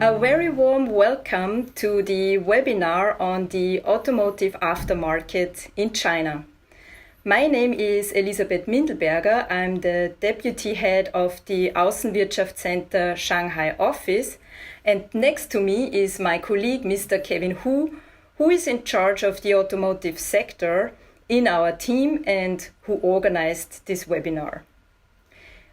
A very warm welcome to the webinar on the Automotive Aftermarket in China. My name is Elisabeth Mindlberger. I'm the Deputy Head of the AUSSENWIRTSCHAFTCENTER Shanghai office, and next to me is my colleague Mr. Kevin Hu is in charge of the automotive sector in our team and who organized this webinar.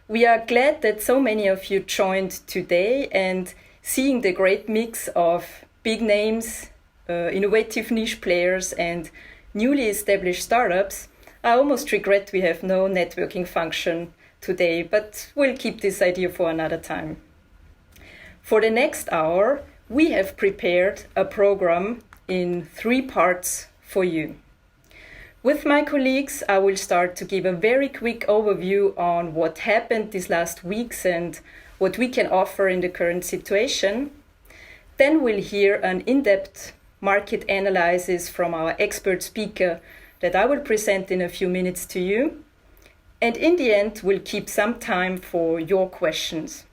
We are glad that so many of you joined today, and seeing the great mix of big names, innovative niche players and newly established startups, I almost regret we have no networking function today, but we'll keep this idea for another time. For the next hour, we have prepared a program in 3 parts for you. With my colleagues, I will start to give a very quick overview on what happened these last weeks and what we can offer in the current situation. Then we'll hear an in-depth market analysis from our expert speaker that I will present in a few minutes to you. And in the end, we'll keep some time for your questions.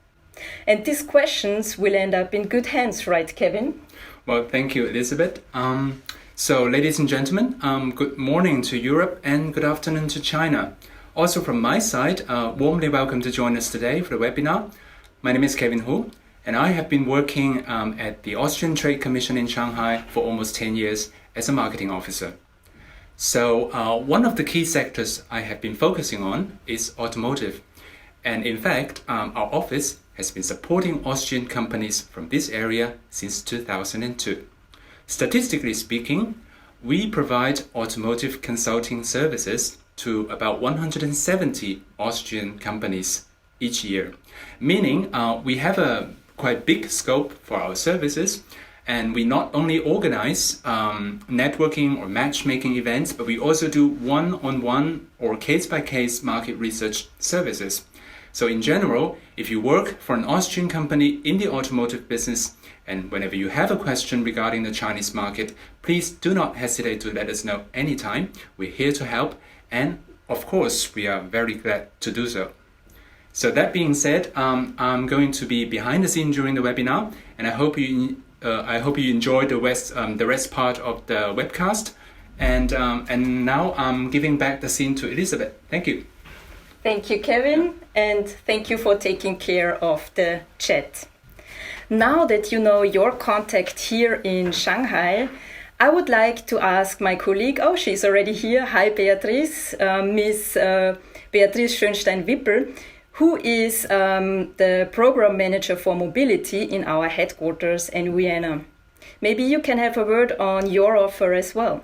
And these questions will end up in good hands, right, Kevin? Well, thank you, Elisabeth. So, ladies and gentlemen, good morning to Europe and good afternoon to China. Also from my side, warmly welcome to join us today for the webinar. My name is Kevin Hu, and I have been working at the Austrian Trade Commission in Shanghai for almost 10 years as a marketing officer. So one of the key sectors I have been focusing on is automotive. And in fact, our office has been supporting Austrian companies from this area since 2002. Statistically speaking, we provide automotive consulting services to about 170 Austrian companies each year, meaning we have a quite big scope for our services, and we not only organize networking or matchmaking events, but we also do one-on-one or case-by-case market research services. So in general, if you work for an Austrian company in the automotive business, and whenever you have a question regarding the Chinese market, please do not hesitate to let us know anytime. We're here to help, and of course, we are very glad to do so. So that being said, I'm going to be behind the scene during the webinar, and I hope you enjoy the rest part of the webcast. And now I'm giving back the scene to Elisabeth. Thank you. Thank you, Kevin, and thank you for taking care of the chat. Now that you know your contact here in Shanghai, I would like to ask my colleague, she's already here. Hi, Beatriz, Miss Beatriz Schönstein-Wippel, who is the program manager for mobility in our headquarters in Vienna. Maybe you can have a word on your offer as well.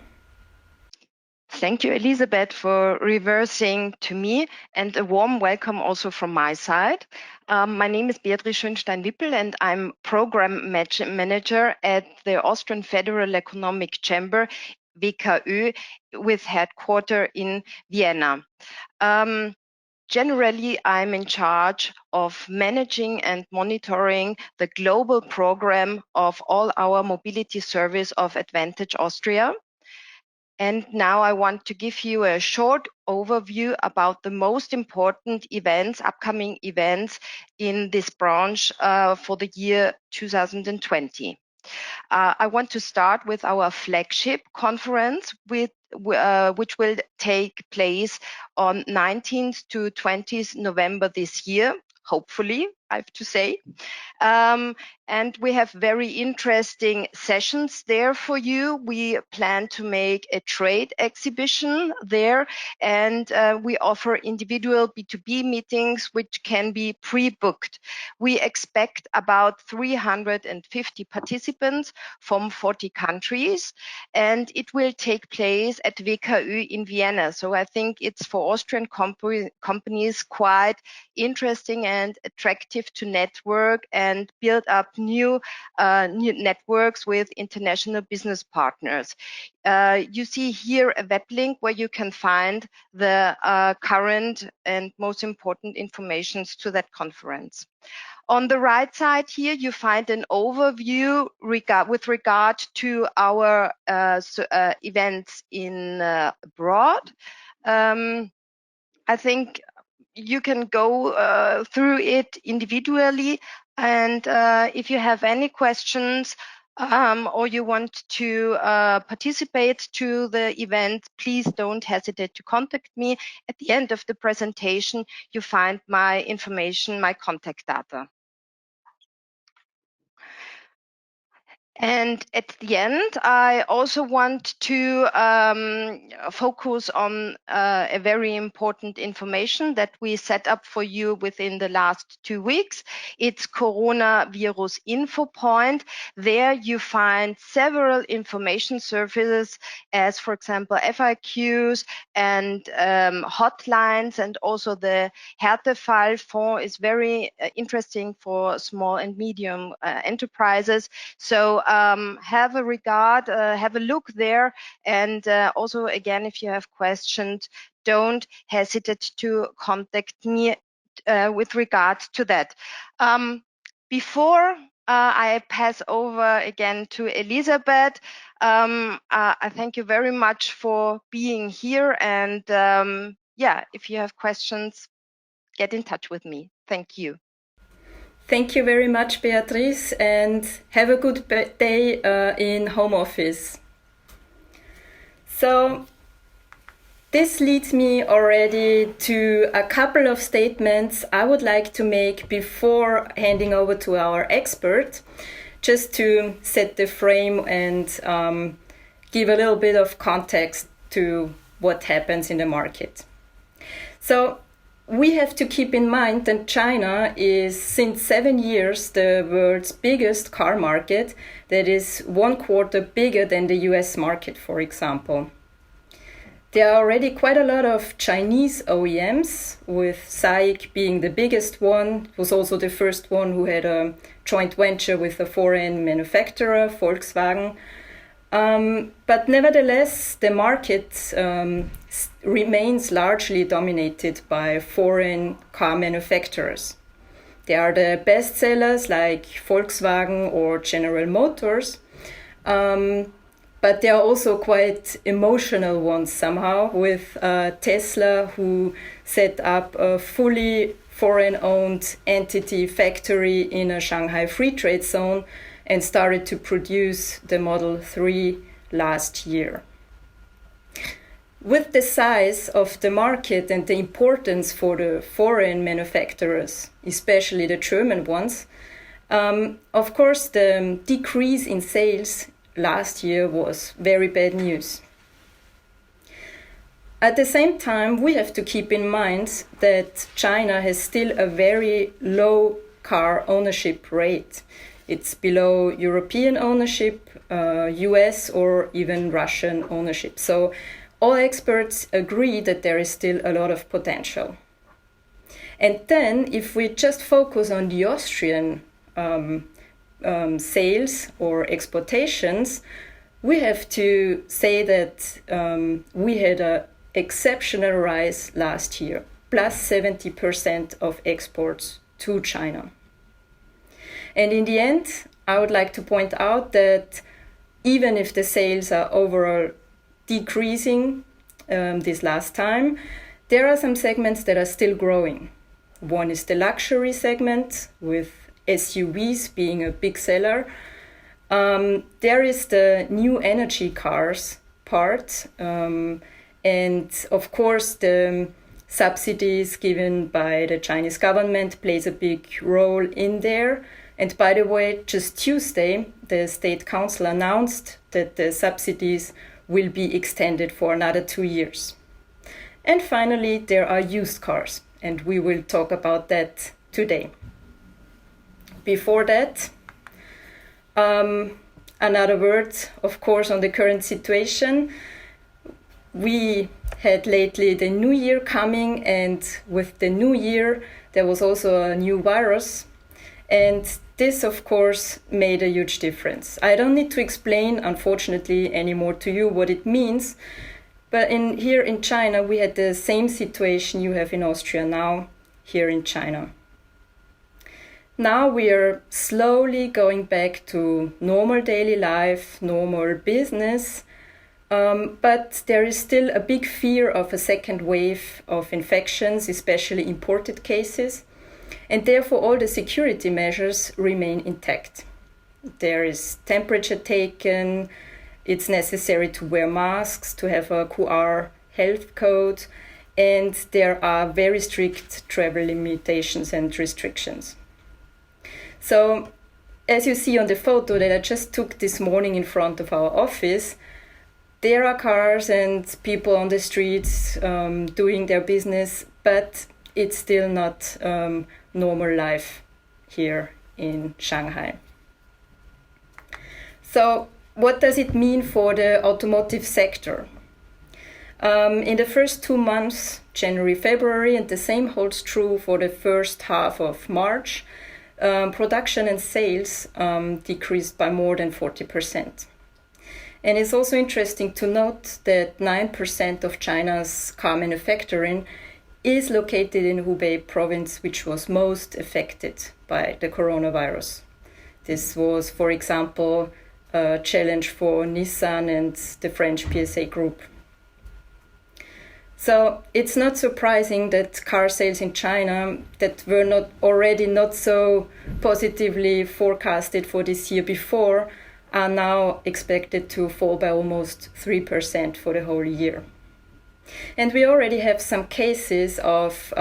Thank you, Elisabeth, for reversing to me, and a warm welcome also from my side. My name is Beatriz Schönstein-Wippel, and I'm program manager at the Austrian Federal Economic Chamber, WKÖ, with headquarters in Vienna. Generally, I'm in charge of managing and monitoring the global program of all our mobility service of Advantage Austria. And now I want to give you a short overview about the most important events, upcoming events in this branch for the year 2020. I want to start with our flagship conference, which will take place on 19th to 20th November this year, hopefully, I have to say. And we have very interesting sessions there for you. We plan to make a trade exhibition there, and we offer individual B2B meetings which can be pre-booked. We expect about 350 participants from 40 countries, and it will take place at WKÖ in Vienna. So I think it's for Austrian companies quite interesting and attractive to network and build up new networks with international business partners. You see here a web link where you can find the current and most important information to that conference. On the right side here, you find an overview with regard to our events in abroad. I think you can go through it individually. And if you have any questions or you want to participate to the event, please don't hesitate to contact me. At the end of the presentation, you find my information, my contact data. And at the end, I also want to focus on a very important information that we set up for you within the last 2 weeks. It's Coronavirus Infopoint. There you find several information services as, for example, FAQs and hotlines, and also the Härtefallfonds is very interesting for small and medium enterprises. So have a regard, have a look there. And also, again, if you have questions, don't hesitate to contact me with regard to that. Before I pass over again to Elisabeth, I thank you very much for being here. And yeah, if you have questions, get in touch with me. Thank you. Thank you very much, Beatriz, and have a good day in home office. So this leads me already to a couple of statements I would like to make before handing over to our expert, just to set the frame and give a little bit of context to what happens in the market. So we have to keep in mind that China is, since 7 years, the world's biggest car market, that is 1/4 bigger than the US market, for example. There are already quite a lot of Chinese OEMs, with SAIC being the biggest one. It was also the first one who had a joint venture with a foreign manufacturer, Volkswagen. But nevertheless, the market remains largely dominated by foreign car manufacturers. There are the best sellers like Volkswagen or General Motors, but there are also quite emotional ones somehow, with Tesla, who set up a fully foreign-owned entity factory in a Shanghai free trade zone and started to produce the Model 3 last year. With the size of the market and the importance for the foreign manufacturers, especially the German ones, of course, the decrease in sales last year was very bad news. At the same time, we have to keep in mind that China has still a very low car ownership rate. It's below European ownership, US or even Russian ownership. So all experts agree that there is still a lot of potential. And then if we just focus on the Austrian sales or exportations, we have to say that we had an exceptional rise last year, plus 70% of exports to China. And in the end, I would like to point out that even if the sales are overall decreasing this last time, there are some segments that are still growing. One is the luxury segment, with SUVs being a big seller. There is the new energy cars part, and of course the subsidies given by the Chinese government plays a big role in there. And by the way, just Tuesday, the State Council announced that the subsidies will be extended for another 2 years. And finally, there are used cars, and we will talk about that today. Before that, another word, of course, on the current situation. We had lately the new year coming, and with the new year, there was also a new virus. And this, of course, made a huge difference. I don't need to explain, unfortunately, anymore to you what it means. But here in China, we had the same situation you have in Austria now, here in China. Now we are slowly going back to normal daily life, normal business. But there is still a big fear of a second wave of infections, especially imported cases. and therefore all the security measures remain intact. There is temperature taken, it's necessary to wear masks, to have a QR health code, and there are very strict travel limitations and restrictions. So, as you see on the photo that I just took this morning in front of our office, there are cars and people on the streets doing their business, but it's still not normal life here in Shanghai. So, what does it mean for the automotive sector? In the first 2 months, January, February, and the same holds true for the first half of March, production and sales decreased by more than 40%. And it's also interesting to note that 9% of China's car manufacturing is located in Hubei province, which was most affected by the coronavirus. This was, for example, a challenge for Nissan and the French PSA group. So it's not surprising that car sales in China that were not so positively forecasted for this year before are now expected to fall by almost 3% for the whole year. And we already have some cases of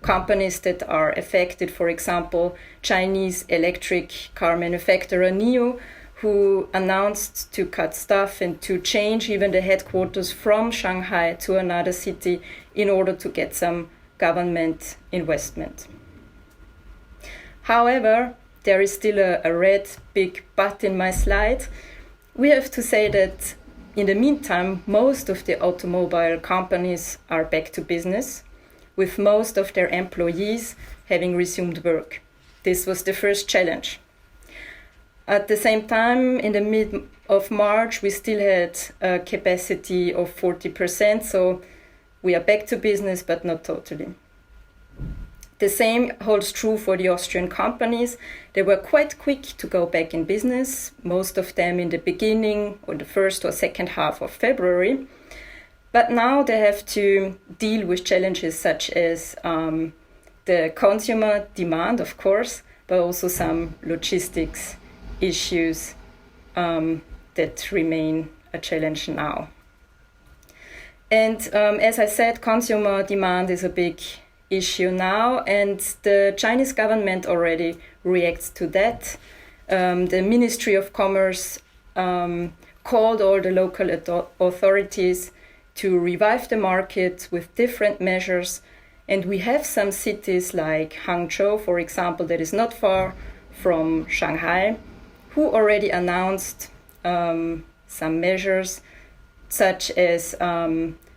companies that are affected, for example, Chinese electric car manufacturer NIO, who announced to cut staff and to change even the headquarters from Shanghai to another city in order to get some government investment. However, there is still a red big but in my slide. We have to say that in the meantime, most of the automobile companies are back to business, with most of their employees having resumed work. This was the first challenge. At the same time, in the mid of March, we still had a capacity of 40%, so we are back to business, but not totally. The same holds true for the Austrian companies. They were quite quick to go back in business, most of them in the beginning or the first or second half of February. But now they have to deal with challenges such as the consumer demand, of course, but also some logistics issues that remain a challenge now. And as I said, consumer demand is a big issue now, and the Chinese government already reacts to that. The Ministry of Commerce called all the local authorities to revive the market with different measures, and we have some cities like Hangzhou, for example, that is not far from Shanghai, who already announced some measures such as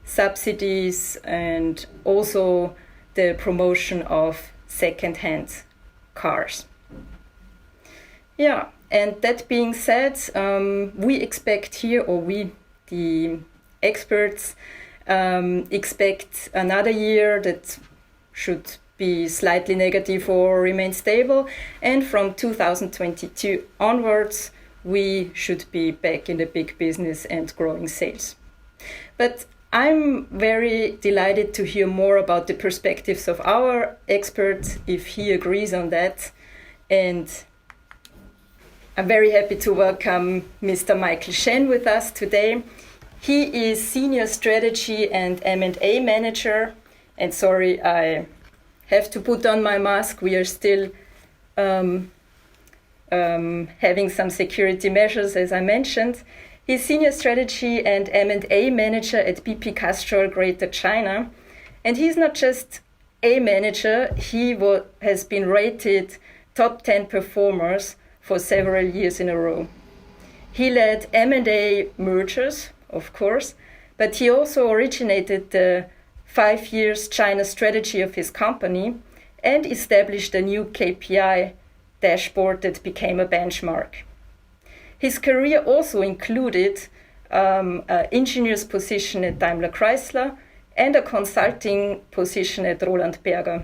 subsidies and also the promotion of second-hand cars. Yeah, and that being said, we expect here, or we, the experts, expect another year that should be slightly negative or remain stable, and from 2022 onwards we should be back in the big business and growing sales. But I'm very delighted to hear more about the perspectives of our expert, if he agrees on that, and I'm very happy to welcome Mr. Michael Shen with us today. He is Senior Strategy and M&A Manager, and sorry, I have to put on my mask. We are still having some security measures, as I mentioned. He's Senior Strategy and M&A Manager at BP Castrol Greater China. And he's not just a manager, he has been rated top 10 performers for several years in a row. He led M&A mergers, of course, but he also originated the 5 years China strategy of his company and established a new KPI dashboard that became a benchmark. His career also included an engineer's position at Daimler Chrysler and a consulting position at Roland Berger.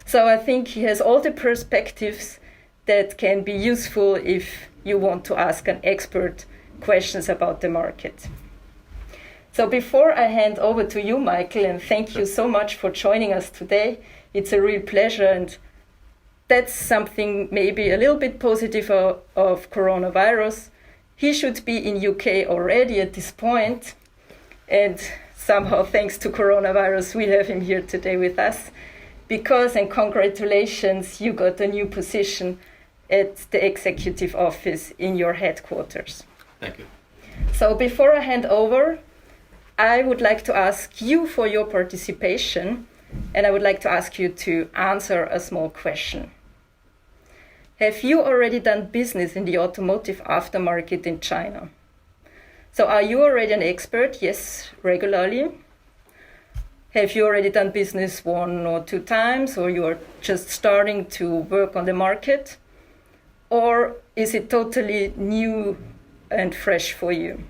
So I think he has all the perspectives that can be useful if you want to ask an expert questions about the market. So before I hand over to you, Michael, and thank you so much for joining us today. It's a real pleasure, and that's something maybe a little bit positive of coronavirus. He should be in UK already at this point, and somehow thanks to coronavirus we have him here today with us, because, and congratulations, you got a new position at the executive office in your headquarters. Thank you. So before I hand over, I would like to ask you for your participation, and I would like to ask you to answer a small question. Have you already done business in the automotive aftermarket in China? So are you already an expert? Yes, regularly. Have you already done business 1 or 2 times, or you are just starting to work on the market? Or is it totally new and fresh for you?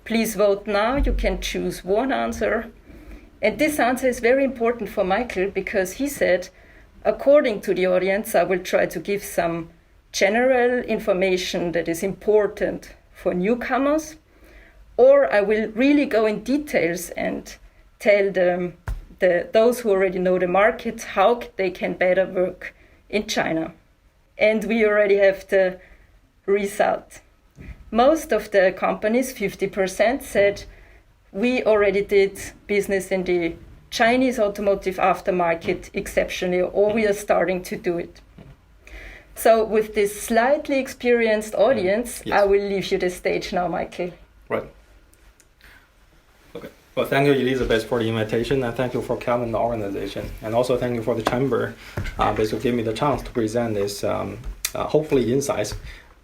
Please vote now. You can choose one answer. And this answer is very important for Michael, because he said, according to the audience, I will try to give some general information that is important for newcomers, or I will really go in details and tell them, those who already know the market, how they can better work in China. And we already have the result. Most of the companies, 50%, said we already did business in the Chinese automotive aftermarket exceptionally, or we are starting to do it. So with this slightly experienced audience, yes. I will leave you the stage now, Michael. Right. Okay. Well, thank you, Elisabeth, for the invitation, and thank you for Calvin, the organization, and also thank you for the chamber, basically give me the chance to present this, hopefully insights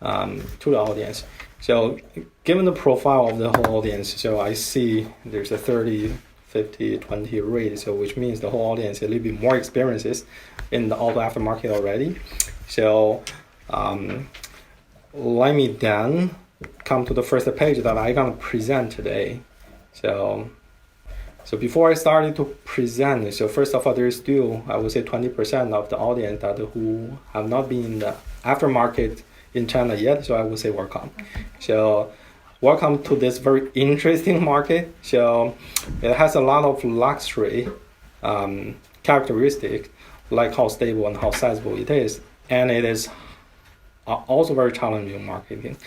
to the audience. So given the profile of the whole audience, so I see there's a 30, 50, 20 rate, so which means the whole audience a little bit more experiences in the auto aftermarket already. So let me then come to the first page that I'm gonna present today. So before I started to present, so first of all, there is still, I would say 20% of the audience that who have not been in the aftermarket in China yet, so I would say welcome. So welcome to this very interesting market. So it has a lot of luxury characteristics, like how stable and how sizable it is, and it is also very challenging marketing.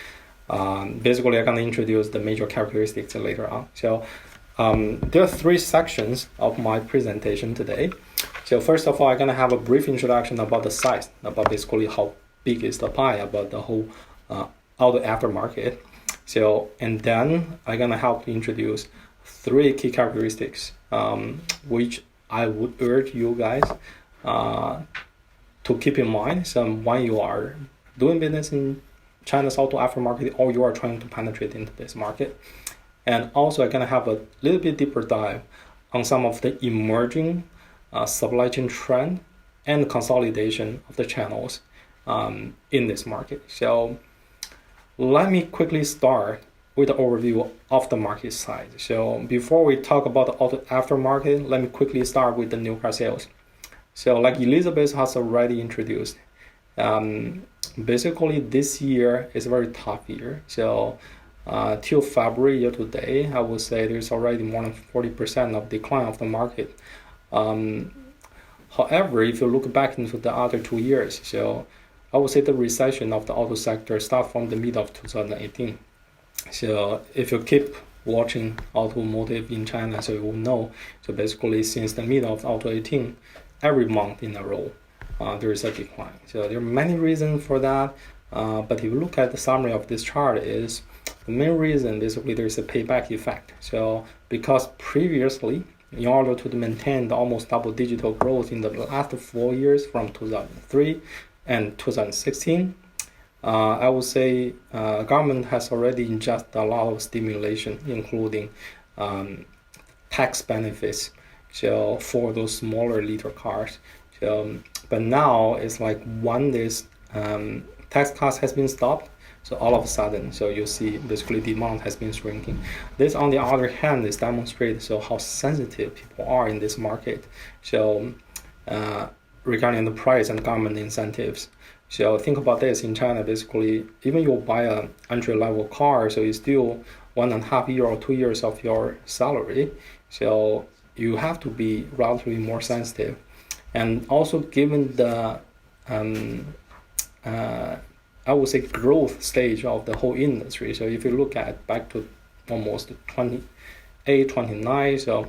Basically, I'm going to introduce the major characteristics later on. So there are 3 sections of my presentation today. So first of all, I'm going to have a brief introduction about the size, about basically how big is the pie, about the whole auto aftermarket. So, and then I'm going to help introduce 3 key characteristics, which I would urge you guys to keep in mind. So when you are doing business in China's auto aftermarket, or you are trying to penetrate into this market. And also I'm going to have a little bit deeper dive on some of the emerging supply chain trend and consolidation of the channels in this market. So let me quickly start with the overview of the market size. So before we talk about the auto aftermarket, let me quickly start with the new car sales. So like Elisabeth has already introduced, basically this year is a very tough year. So till February year to date, I would say there's already more than 40% of decline of the market. However, if you look back into the other 2 years, so I would say the recession of the auto sector started from the mid of 2018. So if you keep watching automotive in China, so you will know, so basically since the mid of 2018, every month in a row, there is a decline. So there are many reasons for that, but if you look at the summary of this chart is, the main reason basically there's a payback effect. So because previously, in order to maintain the almost double-digit growth in the last 4 years from 2003 and 2016, I would say government has already injected a lot of stimulation, including tax benefits, so for those smaller liter cars. So, but now it's like when this tax cut has been stopped, so all of a sudden, so you see basically demand has been shrinking. This, on the other hand, is demonstrated so how sensitive people are in this market. So regarding the price and government incentives. So think about this, in China, basically, even you buy an entry-level car, so it's still 1.5 years or 2 years of your salary. So you have to be relatively more sensitive. And also given the I would say growth stage of the whole industry. So if you look at back to almost 28, 29, so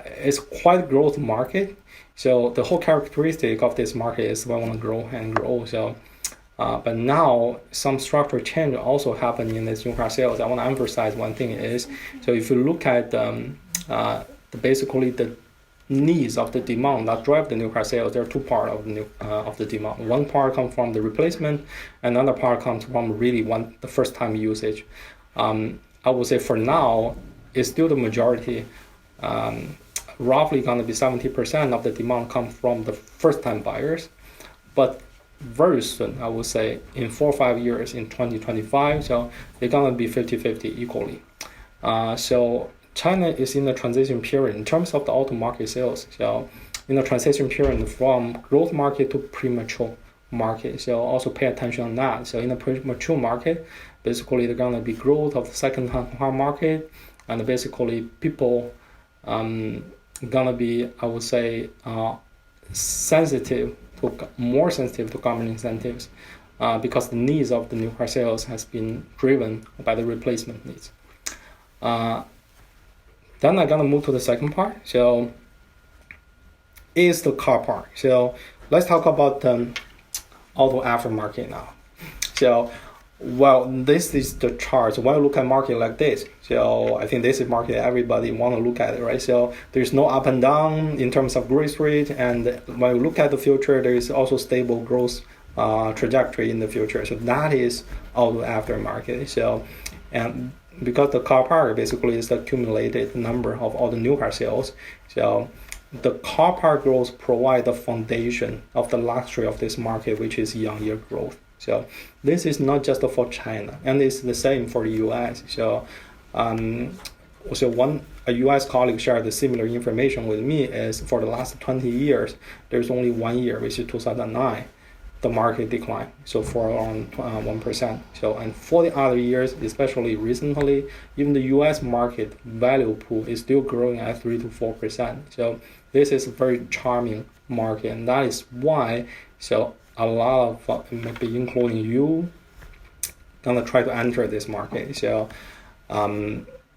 it's quite growth market. So the whole characteristic of this market is we want to grow and grow. So, but now some structural change also happened in this new car sales. I want to emphasize one thing is, so if you look at basically the needs of the demand that drive the new car sales, there are two parts of the demand. One part comes from the replacement, another part comes from really the first time usage. I would say for now, it's still the majority. Roughly going to be 70% of the demand comes from the first time buyers, but very soon, I would say in 4 or 5 years, in 2025, so they're going to be 50-50 equally. So China is in the transition period in terms of the auto market sales. So in the transition period from growth market to premature market. So also pay attention on that. So in the premature market, basically they're going to be growth of the second-hand car market, and basically people gonna be, I would say, more sensitive to government incentives because the needs of the new car sales has been driven by the replacement needs. Then I'm gonna move to the second part. So is the car park. So let's talk about the auto aftermarket now. So this is the chart. So when you look at market like this, so I think this is market everybody want to look at it, right? So there's no up and down in terms of growth rate, and when you look at the future, there is also stable growth trajectory in the future. So that is auto aftermarket. So, and because the car park basically is the accumulated number of all the new car sales, so the car park growth provide the foundation of the luxury of this market, which is year-on-year growth. So this is not just for China, and it's the same for the US. So, a US colleague shared the similar information with me is for the last 20 years, there's only 1 year, which is 2009, the market declined. So for around 1%. So, and for the other years, especially recently, even the US market value pool is still growing at 3 to 4%. So this is a very charming market, and that is why, so a lot of, maybe including you, gonna try to enter this market. So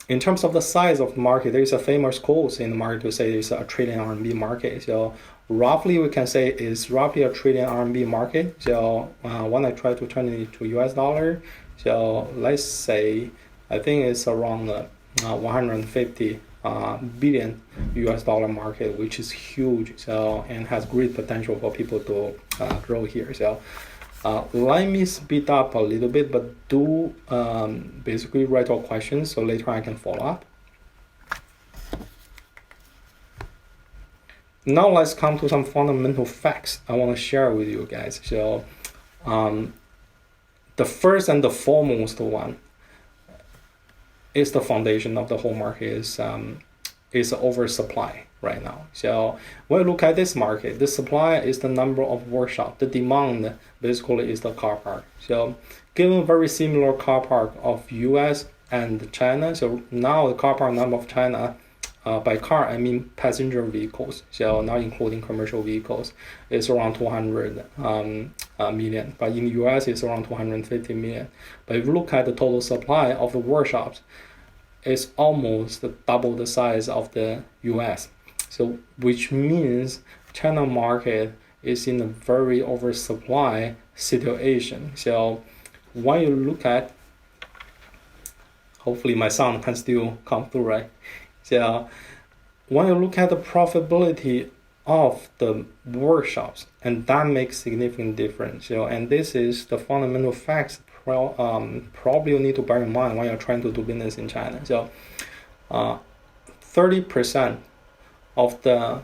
in terms of the size of the market, there is a famous quote in the market to say it's a trillion RMB market. So roughly we can say it's roughly a trillion RMB market. So when I try to turn it into US dollar, so let's say, I think it's around 150 billion US dollar market, which is huge, so, and has great potential for people to grow here. So let me speed up a little bit, but do basically write all questions so later I can follow up. Now let's come to some fundamental facts I want to share with you guys. So the first and the foremost one is the foundation of the whole market is oversupply right now. So when you look at this market, the supply is the number of workshops. The demand basically is the car park. So given very similar car park of US and China, so now the car park number of China, by car I mean passenger vehicles, so not including commercial vehicles, is around 200 million. But in the US, it's around 250 million. But if you look at the total supply of the workshops, it's almost double the size of the US. So which means China market is in a very oversupply situation. So when you look at, hopefully my sound can still come through, right? So when you look at the profitability of the workshops, and that makes significant difference. So, and this is the fundamental facts probably you need to bear in mind when you're trying to do business in China. So 30% of the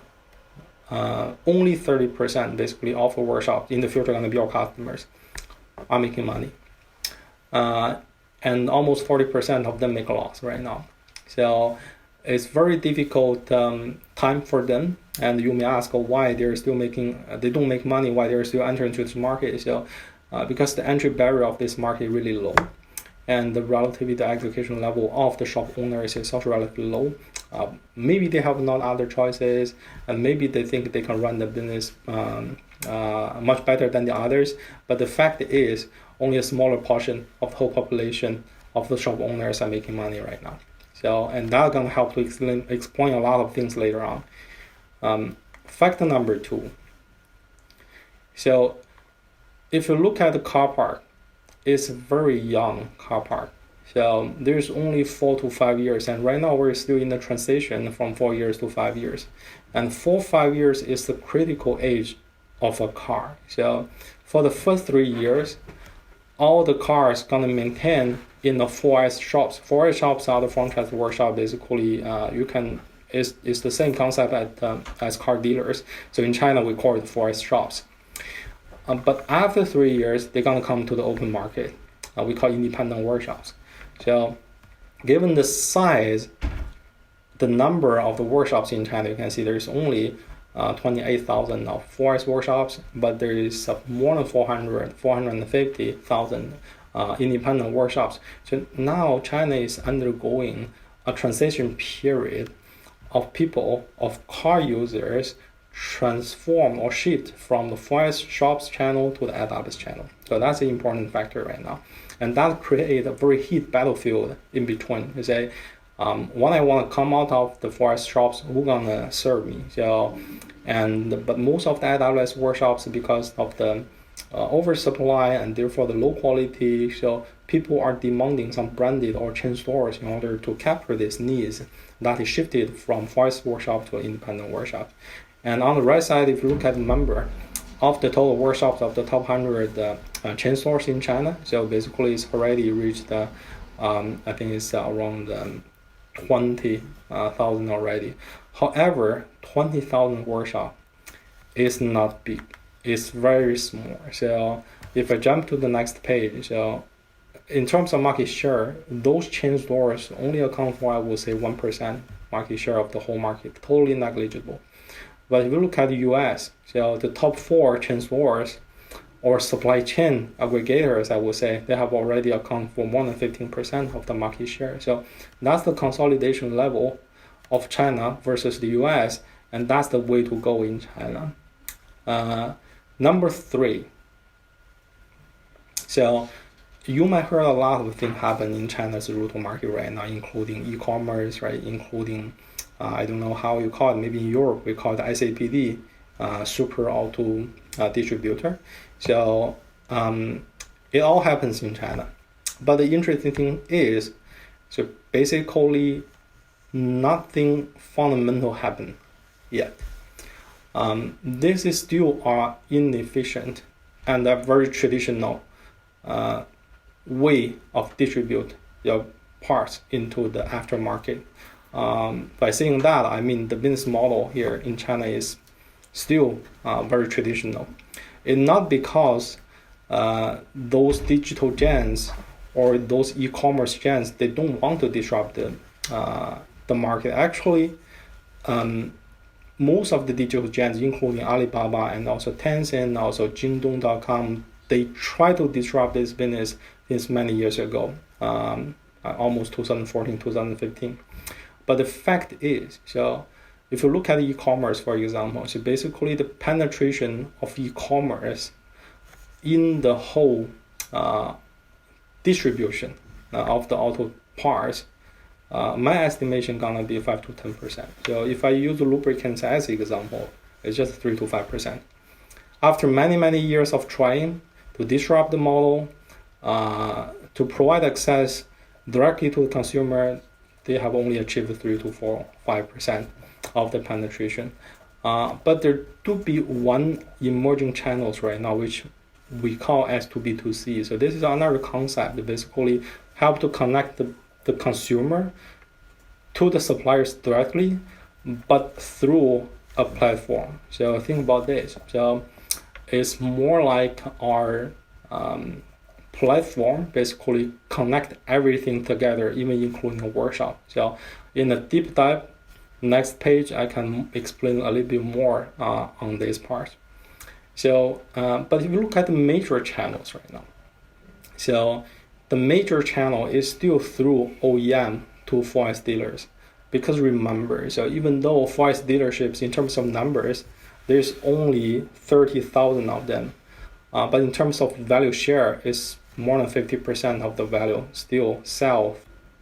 only 30% basically of the workshops in the future are going to be our customers are making money, and almost 40% of them make a loss right now. So it's very difficult time for them, and you may ask why they're still making, they don't make money, why they're still entering into this market. So because the entry barrier of this market is really low, and the relatively the aggregation level of the shop owners is also relatively low. Maybe they have not other choices, and maybe they think they can run the business much better than the others. But the fact is, only a smaller portion of the whole population of the shop owners are making money right now. So, and that's going to help to explain a lot of things later on. Factor number 2. So, if you look at the car park, it's a very young car park. So there's only 4 to 5 years, and right now we're still in the transition from 4 years to 5 years. And 4-5 years is the critical age of a car. So for the first 3 years, all the cars gonna maintain in the 4S shops. 4S shops are the franchise workshop. Basically, it's the same concept as car dealers. So in China, we call it 4S shops. But after 3 years, they're gonna come to the open market. We call independent workshops. So given the size, the number of the workshops in China, you can see there's only 28,000 of 4S workshops, but there is more than 450,000 independent workshops. So now China is undergoing a transition period of people, of car users, transform or shift from the 4S shops channel to the ADAS channel. So that's an important factor right now. And that creates a very heat battlefield in between. You say, when I want to come out of the 4S shops, who's gonna serve me? So, but most of the ADAS workshops, because of the oversupply and therefore the low quality, so people are demanding some branded or chain stores in order to capture these needs. That is shifted from 4S workshop to independent workshop. And on the right side, if you look at the number of the total workshops of the top 100 chain stores in China, so basically it's already reached, I think it's around 20,000 already. However, 20,000 workshop is not big. It's very small. So if I jump to the next page, so in terms of market share, those chain stores only account for, I would say, 1% market share of the whole market, totally negligible. But if you look at the US, so the top 4 chain stores or supply chain aggregators, I would say, they have already accounted for more than 15% of the market share. So that's the consolidation level of China versus the US, and that's the way to go in China. Number 3. So you might hear a lot of things happen in China's route to market right now, including e-commerce, right? Including I don't know how you call it. Maybe in Europe we call it SAPD, super auto distributor. So it all happens in China. But the interesting thing is, so basically nothing fundamental happened yet. This is still inefficient and a very traditional way of distribute your parts into the aftermarket. By saying that, I mean the business model here in China is still very traditional. It's not because those digital giants or those e-commerce giants, they don't want to disrupt the market. Actually, most of the digital giants, including Alibaba and also Tencent, also Jingdong.com, they try to disrupt this business since many years ago, almost 2014, 2015. But the fact is, so if you look at e-commerce, for example, so basically the penetration of e-commerce in the whole distribution of the auto parts, my estimation gonna be 5 to 10%. So if I use lubricants as an example, it's just 3 to 5%. After many years of trying to disrupt the model, to provide access directly to the consumer, they have only achieved 3 to 5% of the penetration. But there do be one emerging channels right now, which we call S2B2C. So this is another concept that basically help to connect the consumer to the suppliers directly, but through a platform. So think about this. So it's more like our platform basically connect everything together, even including a workshop. So in a deep dive, next page, I can explain a little bit more on this part. So, but if you look at the major channels right now, so the major channel is still through OEM to 4S dealers. Because remember, so even though 4S dealerships in terms of numbers there's only 30,000 of them. But in terms of value share, it's more than 50% of the value still sell.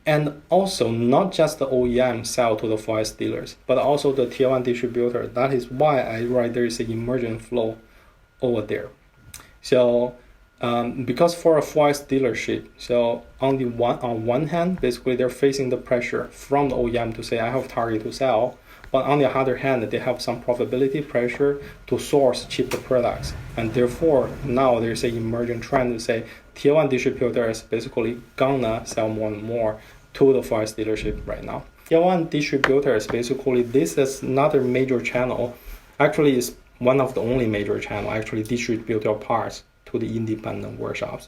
And also, not just the OEM sell to the 4S dealers, but also the Tier 1 distributor. That is why I write there is an emergent flow over there. So, because for a 4S dealership, so on one hand, basically they're facing the pressure from the OEM to say, I have target to sell. But on the other hand, they have some profitability pressure to source cheaper products. And therefore, now there's an emergent trend to say Tier 1 distributors basically gonna sell more and more to the 4S dealership right now. Tier 1 distributors, basically, this is another major channel. Actually, it's one of the only major channel actually distribute your parts to the independent workshops.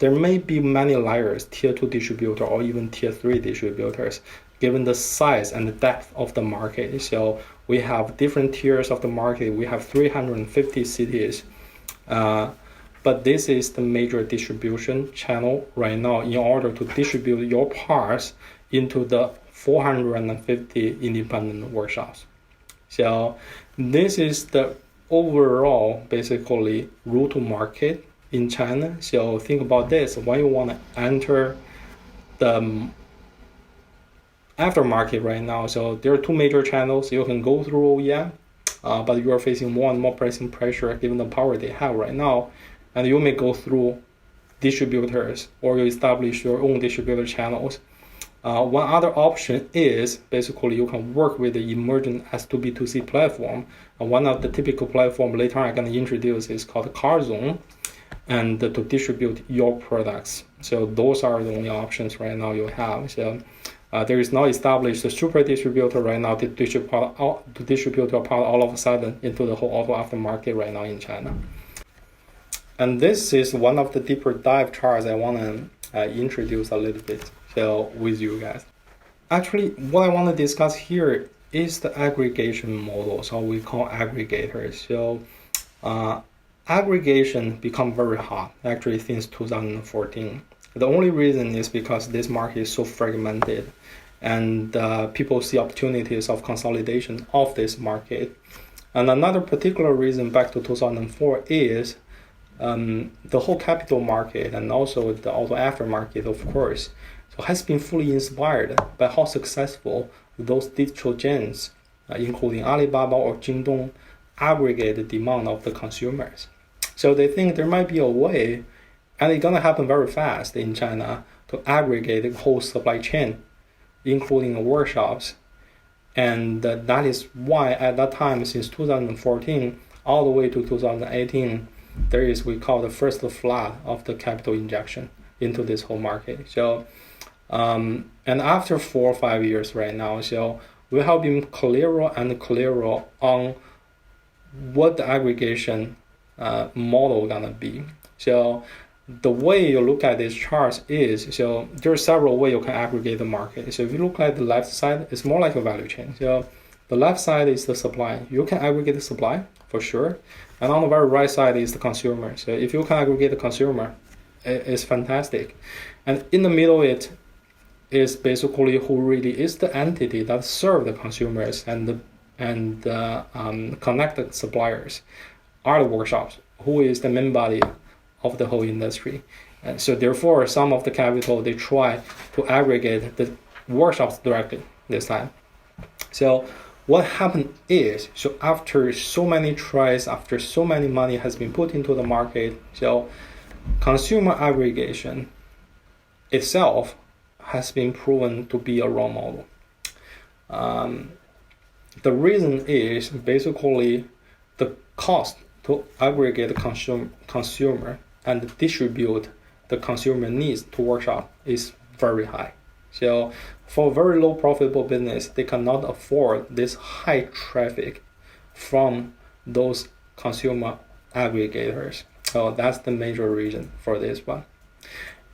There may be many layers, Tier 2 distributor or even Tier 3 distributors, given the size and the depth of the market. So we have different tiers of the market. We have 350 cities. But this is the major distribution channel right now in order to distribute your parts into the 450 independent workshops. So this is the overall, basically, route to market in China. So think about this. When you want to enter the aftermarket right now, so there are two major channels. You can go through OEM, but you are facing more and more pricing pressure given the power they have right now. And you may go through distributors or you establish your own distributor channels. One other option is basically you can work with the emergent S2B2C platform. One of the typical platform later on I'm going to introduce is called CarZone, and to distribute your products. So those are the only options right now you have. So there is now established a super distributor right now to distribute your part all of a sudden into the whole auto aftermarket right now in China. And this is one of the deeper dive charts I want to introduce a little bit with you guys. Actually, what I want to discuss here is the aggregation model, so we call aggregators. So aggregation become very hot actually since 2014. The only reason is because this market is so fragmented and people see opportunities of consolidation of this market. And another particular reason back to 2004 is the whole capital market and also the auto aftermarket, of course, so has been fully inspired by how successful those digital giants, including Alibaba or Jingdong, aggregate the demand of the consumers. So they think there might be a way, and it's going to happen very fast in China, to aggregate the whole supply chain, including the workshops. And that is why at that time, since 2014 all the way to 2018, there is we call the first flood of the capital injection into this whole market. So, and after 4 or 5 years right now, so we have been clearer and clearer on what the aggregation model gonna be. So the way you look at these charts is, so there are several ways you can aggregate the market. So if you look at the left side, it's more like a value chain. So the left side is the supply. You can aggregate the supply for sure. And on the very right side is the consumer. So if you can aggregate the consumer, it's fantastic. And in the middle, it is basically who really is the entity that serve the consumers and connect the suppliers are the workshops, who is the main body of the whole industry. And so therefore, some of the capital, they try to aggregate the workshops directly this time. So what happened is, so after so many tries, after so many money has been put into the market, so consumer aggregation itself has been proven to be a wrong model. The reason is basically the cost to aggregate the consumer and distribute the consumer needs to workshop is very high. So for very low profitable business, they cannot afford this high traffic from those consumer aggregators. So that's the major reason for this one.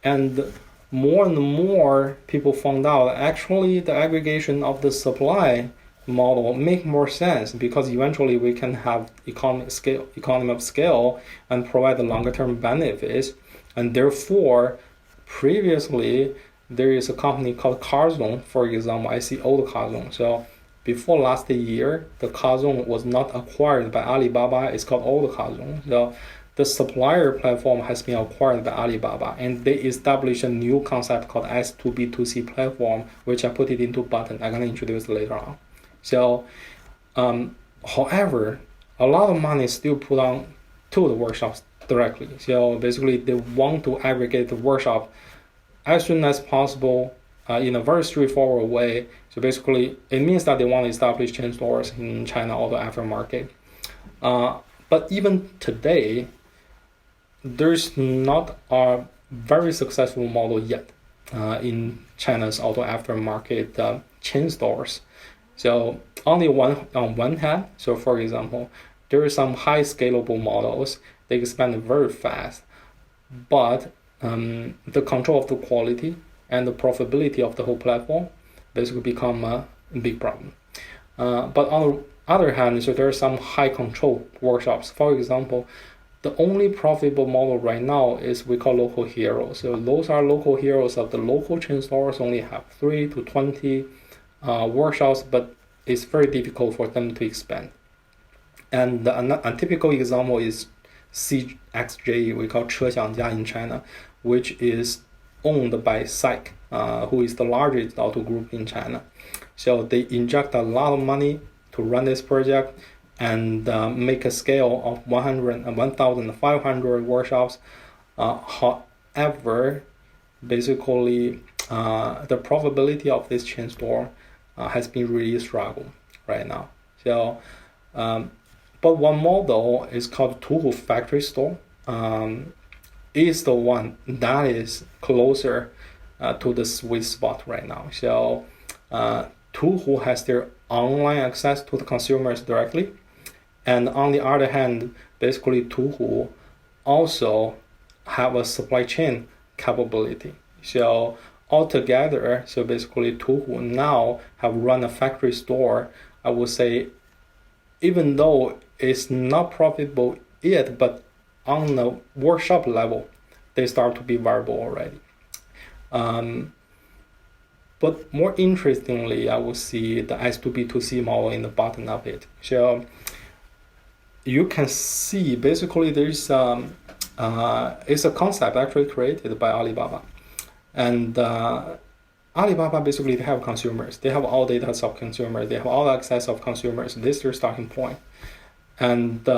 And more people found out actually the aggregation of the supply model make more sense, because eventually we can have economy of scale and provide the longer term benefits. And therefore, previously there is a company called CarZone, for example. I see old CarZone. So before last year, the Kazong was not acquired by Alibaba. It's called Old Kazong. So the supplier platform has been acquired by Alibaba, and they established a new concept called S2B2C platform, which I put it into button. I'm going to introduce later on. So, however, a lot of money is still put on to the workshops directly. So basically, they want to aggregate the workshop as soon as possible in a very straightforward way. So basically, it means that they want to establish chain stores in China auto aftermarket. But even today, there's not a very successful model yet in China's auto aftermarket chain stores. So on one hand, so for example, there are some high scalable models. They expand very fast, but the control of the quality and the profitability of the whole platform basically become a big problem. But on the other hand, so there are some high control workshops. For example, the only profitable model right now is we call local heroes. So those are local heroes of the local chain stores, only have 3 to 20 workshops, but it's very difficult for them to expand. And a typical example is CXJ, we call 车享家 in China, which is owned by SAIC, who is the largest auto group in China. So they inject a lot of money to run this project and make a scale of 1,500 workshops. However, basically, the profitability of this chain store has been really struggle right now. So, but one model is called Tuhu Factory Store. Is the one that is closer to the sweet spot right now. So, Tuhu has their online access to the consumers directly, and on the other hand, basically Tuhu also have a supply chain capability. So altogether, so basically Tuhu now have run a factory store. I would say, even though it's not profitable yet, but on the workshop level, they start to be viable already. But more interestingly, I would see the S2B2C model in the bottom of it. So you can see basically there's it's a concept actually created by Alibaba. And Alibaba basically they have consumers. They have all data of consumers. They have all access of consumers. This is their starting point. And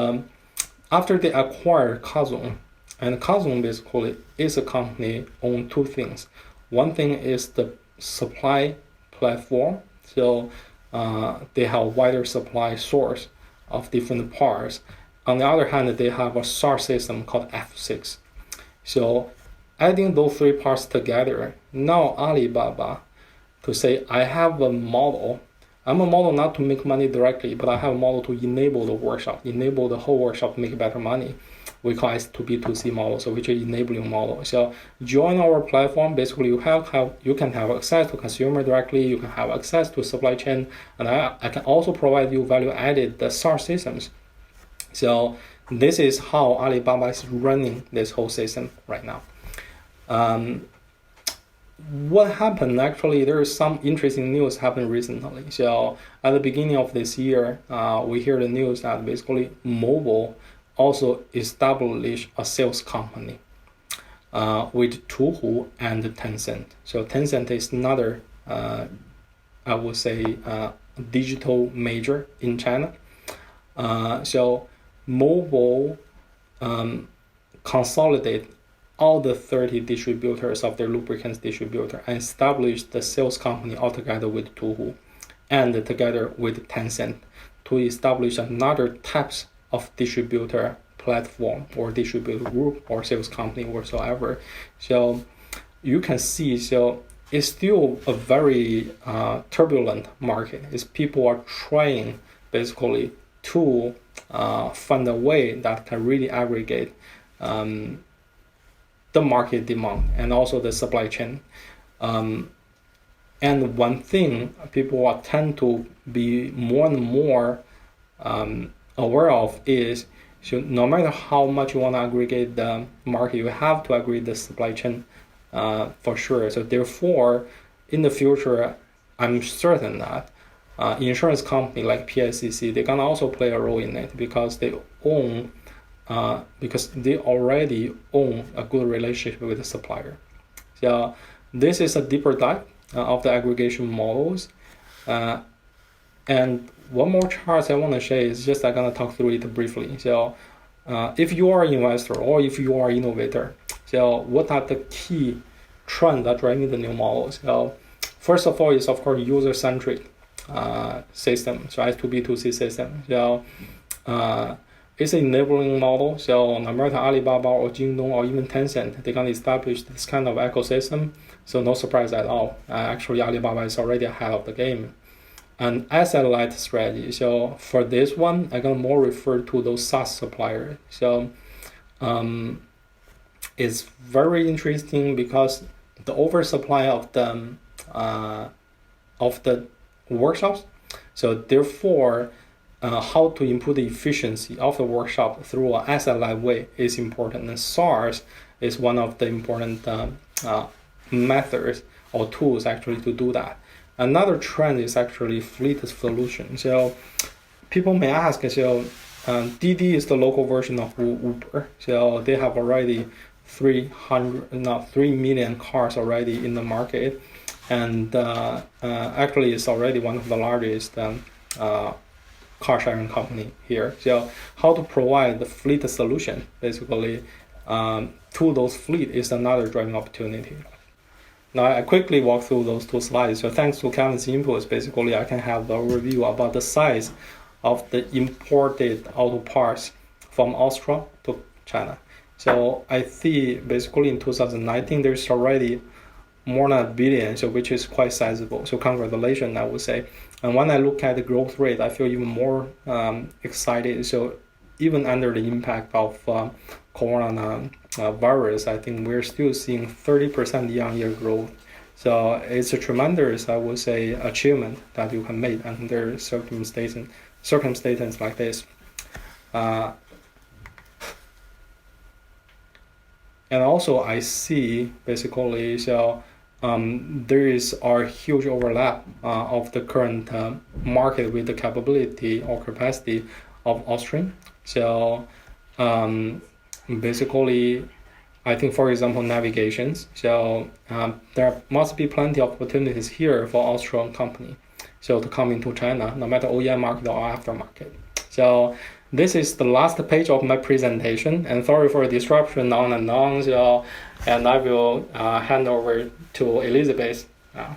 after they acquire Kazong, and Kazong basically is a company on two things. One thing is the supply platform. So they have wider supply source of different parts. On the other hand, they have a SaaS system called F6. So adding those three parts together, now Alibaba to say, I have a model. I'm a model not to make money directly, but I have a model to enable the workshop, enable the whole workshop to make better money. We call it B2C model, so which is enabling model. So join our platform. Basically, you can have access to consumer directly. You can have access to supply chain, and I can also provide you value-added SaaS systems. So this is how Alibaba is running this whole system right now. What happened actually? There is some interesting news happened recently. So at the beginning of this year, we hear the news that basically mobile also established a sales company with Tuhu and Tencent. So Tencent is another, I would say, digital major in China. So mobile consolidate all the 30 distributors of their lubricants distributor and established the sales company altogether with Tuhu and together with Tencent to establish another types of distributor platform or distributor group or sales company whatsoever. So you can see, so it's still a very turbulent market. It's people are trying basically to find a way that can really aggregate the market demand and also the supply chain. And one thing people are tend to be more and more aware of is, so no matter how much you want to aggregate the market, you have to aggregate the supply chain for sure. So therefore, in the future, I'm certain that insurance company like PICC, they're gonna also play a role in it because they own, because they already own a good relationship with the supplier. So this is a deeper dive of the aggregation models. And one more chart I want to share is just I'm gonna talk through it briefly. So if you are an investor or if you are an innovator, so what are the key trends that driving the new models? So first of all is of course user-centric system, so S2B2C system. So it's an enabling model. So no matter Alibaba or Jingdong or even Tencent, they can establish this kind of ecosystem. So no surprise at all. Actually, Alibaba is already ahead of the game. An asset-light strategy. So for this one, I'm gonna more refer to those SaaS suppliers. So it's very interesting because the oversupply of the workshops. So therefore, how to improve the efficiency of the workshop through an asset-light way is important. And SaaS is one of the important methods or tools actually to do that. Another trend is actually fleet solution. So people may ask, so Didi is the local version of Uber. So they have already 3 million cars already in the market. And actually it's already one of the largest car sharing company here. So how to provide the fleet solution basically to those fleet is another driving opportunity. Now I quickly walk through those two slides. So thanks to Kevin's inputs, basically I can have the overview about the size of the imported auto parts from Austria to China. So I see basically in 2019 there's already more than 1 billion, so which is quite sizable. So congratulations, I would say. And when I look at the growth rate, I feel even more excited. So even under the impact of coronavirus, I think we're still seeing 30% year-on-year growth. So it's a tremendous, I would say, achievement that you can make under circumstances like this. And also I see basically, so there is a huge overlap of the current market with the capability or capacity of Austrian. So basically, I think, for example, navigations. So there must be plenty of opportunities here for Austrian company, so to come into China, no matter OEM market or aftermarket. So this is the last page of my presentation, and sorry for the disruption on and on. So, and I will hand over to Elisabeth now.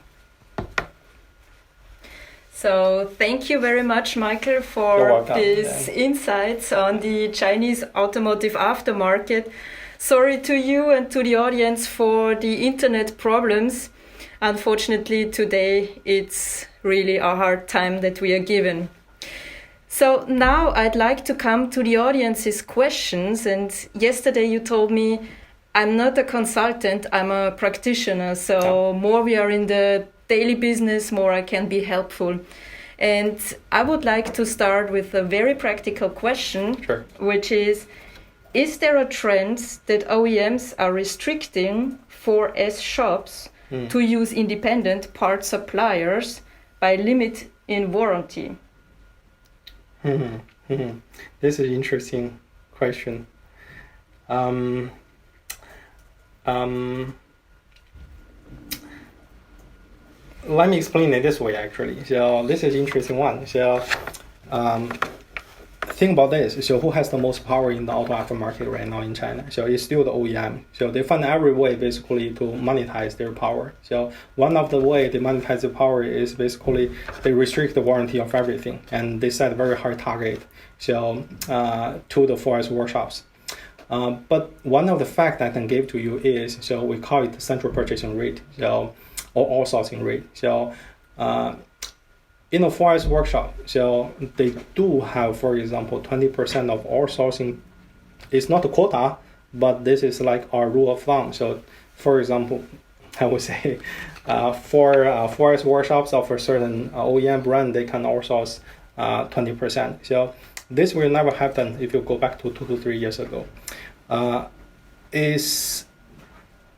So thank you very much, Michael, for these insights on the Chinese automotive aftermarket. Sorry to you and to the audience for the internet problems. Unfortunately, today it's really a hard time that we are given. So now I'd like to come to the audience's questions. And yesterday you told me I'm not a consultant, I'm a practitioner. So more we are in the daily business, more I can be helpful. And I would like to start with a very practical question, which is there a trend that OEMs are restricting 4S shops to use independent part suppliers by limit in warranty? This is an interesting question. Let me explain it this way, actually. So this is an interesting one. So think about this. So who has the most power in the auto aftermarket right now in China? So it's still the OEM. So they find every way basically to monetize their power. So one of the way they monetize the power is basically they restrict the warranty of everything, and they set a very high target to the 4S workshops. But one of the facts I can give to you is, so we call it the central purchasing rate, so or outsourcing rate. So in a 4S workshop, so they do have, for example, 20% of outsourcing. It's not a quota, but this is like our rule of thumb. So for example, I would say for 4S workshops of a certain OEM brand, they can outsource 20%. So this will never happen if you go back to 2 to 3 years ago. It's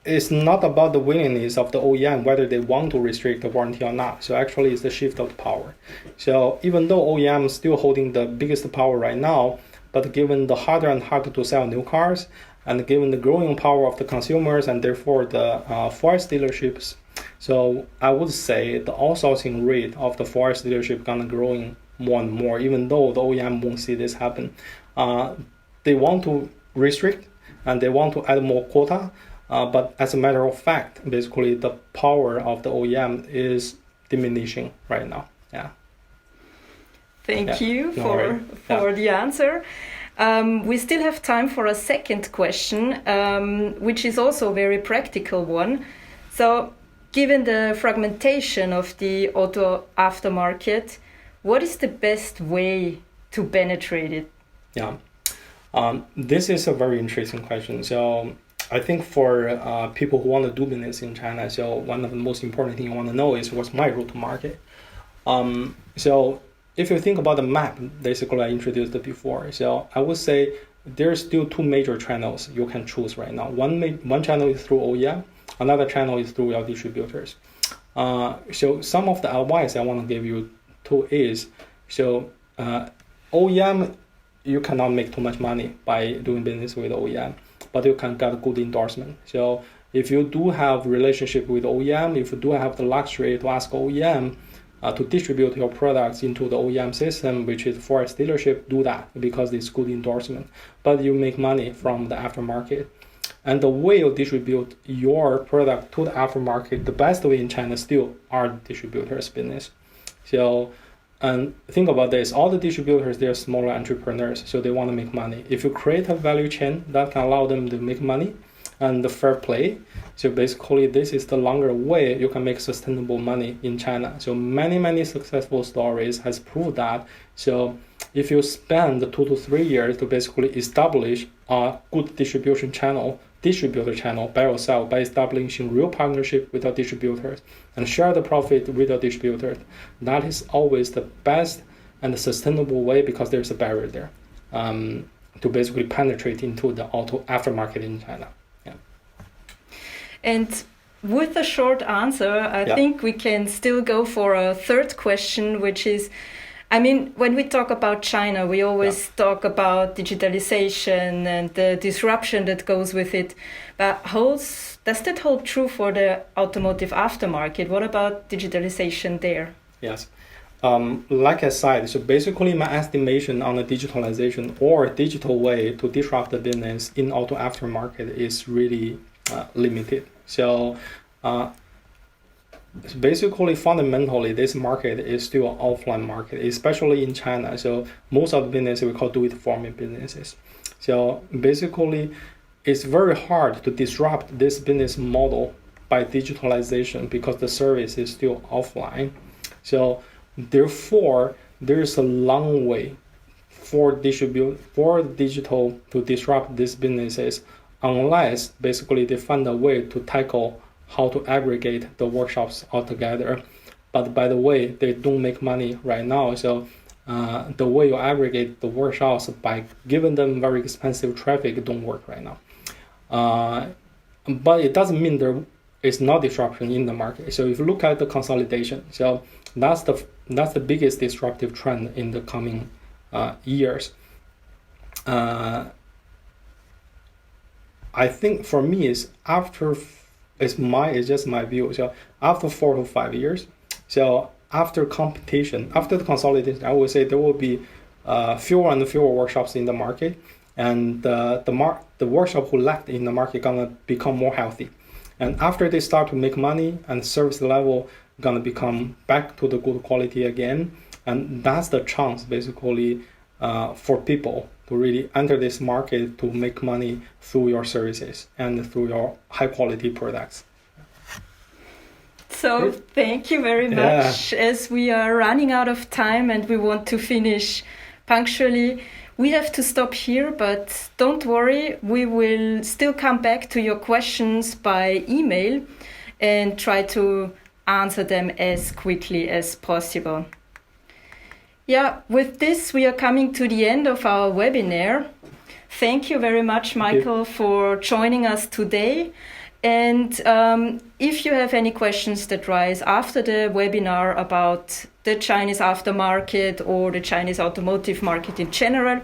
it's not about the willingness of the OEM, whether they want to restrict the warranty or not. So actually it's the shift of power. So even though OEM is still holding the biggest power right now, but given the harder and harder to sell new cars, and given the growing power of the consumers and therefore the forest dealerships, so I would say the outsourcing rate of the forest dealership gonna growing more and more, even though the OEM won't see this happen. They want to restrict and they want to add more quota, but as a matter of fact, basically the power of the OEM is diminishing right now. Yeah. Thank you for the answer. We still have time for a second question, which is also a very practical one. So, given the fragmentation of the auto aftermarket, what is the best way to penetrate it? Yeah, this is a very interesting question. So, I think for people who want to do business in China, so one of the most important things you want to know is what's my route to market. So if you think about the map, basically I introduced it before. So I would say there's still two major channels you can choose right now. One channel is through OEM, another channel is through your distributors. So some of the advice I want to give you to is, so OEM, you cannot make too much money by doing business with OEM, but you can get good endorsement. So if you do have relationship with OEM, if you do have the luxury to ask OEM to distribute your products into the OEM system, which is forest dealership, do that because it's good endorsement. But you make money from the aftermarket. And the way you distribute your product to the aftermarket, the best way in China still are distributors business. So, and think about this, all the distributors, they're smaller entrepreneurs, so they want to make money. If you create a value chain that can allow them to make money and the fair play, so basically this is the longer way you can make sustainable money in China. So many successful stories has proved that. So if you spend 2 to 3 years to basically establish a good distributor channel by yourself, by establishing real partnership with your distributors and share the profit with your distributors, that is always the best and the sustainable way because there's a barrier there to basically penetrate into the auto aftermarket in China. Yeah. And with a short answer, I think we can still go for a third question, which is, I mean, when we talk about China, we always talk about digitalization and the disruption that goes with it. But does that hold true for the automotive aftermarket? What about digitalization there? Yes. Like I said, so basically my estimation on the digitalization or digital way to disrupt the business in auto aftermarket is really limited. So basically, fundamentally, this market is still an offline market, especially in China. So most of the business we call do-it-for-me businesses. So basically, it's very hard to disrupt this business model by digitalization because the service is still offline. So therefore, there's a long way for digital to disrupt these businesses unless basically they find a way to tackle how to aggregate the workshops altogether. But by the way, they don't make money right now. So the way you aggregate the workshops by giving them very expensive traffic don't work right now. But it doesn't mean there is no disruption in the market. So if you look at the consolidation, so that's the biggest disruptive trend in the coming years. I think for me it's just my view. So after 4 to 5 years, so after the consolidation, I would say there will be fewer and fewer workshops in the market, and the workshop who left in the market gonna become more healthy. And after they start to make money and service level gonna become back to the good quality again, and that's the chance basically for people to really enter this market to make money through your services and through your high quality products. So thank you very much. As we are running out of time and we want to finish punctually, we have to stop here, but don't worry, we will still come back to your questions by email and try to answer them as quickly as possible. Yeah, with this, we are coming to the end of our webinar. Thank you very much, Michael, for joining us today. And if you have any questions that rise after the webinar about the Chinese aftermarket or the Chinese automotive market in general,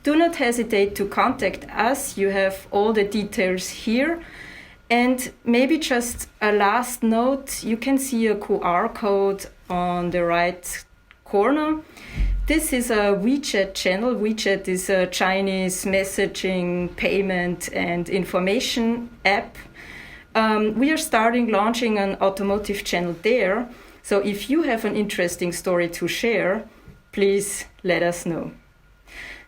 do not hesitate to contact us. You have all the details here. And maybe just a last note, you can see a QR code on the right corner. This is a WeChat channel. WeChat is a Chinese messaging, payment, and information app. We are launching an automotive channel there. So if you have an interesting story to share, please let us know.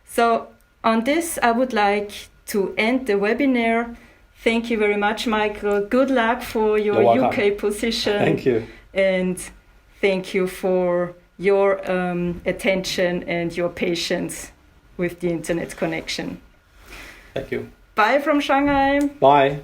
So on this, I would like to end the webinar. Thank you very much, Michael. Good luck for your UK position. Thank you. And thank you for your attention and your patience with the internet connection. Thank you. Bye from Shanghai. Bye.